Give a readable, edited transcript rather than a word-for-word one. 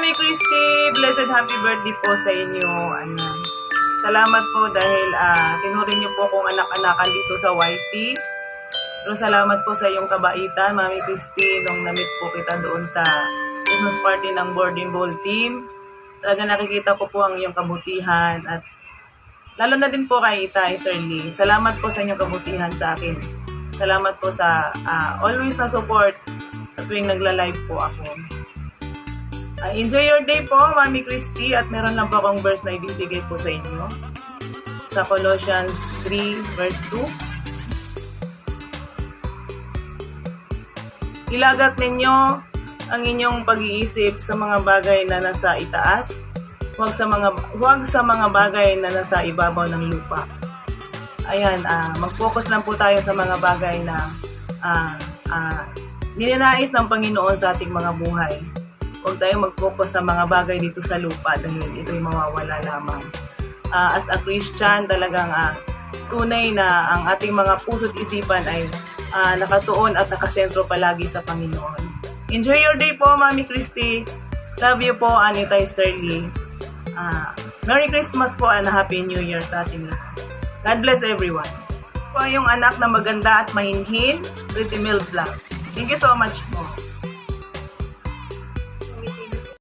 Mami Christy! Blessed happy birthday po sa inyo. Ayan. Salamat po dahil tinuring niyo po akong anak-anakan dito sa YT. Pero salamat po sa iyong kabaitan, Mami Christy, nung namit po kita doon sa Christmas party ng boarding ball team. Talaga nakikita ko po ang iyong kabutihan at lalo na din po kay Itay, Sir Lee. Salamat po sa inyong kabutihan sa akin. Salamat po sa always na support sa tuwing nagla-live po ako. Enjoy your day po, Mami Christy, at meron lang po akong verse na ibibigay po sa inyo. Sa Colossians 3 verse 2. Ilagat ninyo ang inyong pag-iisip sa mga bagay na nasa itaas, huwag sa mga bagay na nasa ibabaw ng lupa. Ayan, mag-focus lang po tayo sa mga bagay na ninanais ng Panginoon sa ating mga buhay. Huwag tayong mag-focus sa mga bagay dito sa lupa dahil ito'y mawawala lamang. As a Christian, talagang tunay na ang ating mga puso't isipan ay nakatuon at nakasentro palagi sa Panginoon. Enjoy your day po, Mami Christy. Love you po, Anita Sterling. Merry Christmas po and Happy New Year sa ating lahat. God bless everyone. Po yung anak na maganda at mahinhin, Pretty Mill Vlog. Thank you so much po.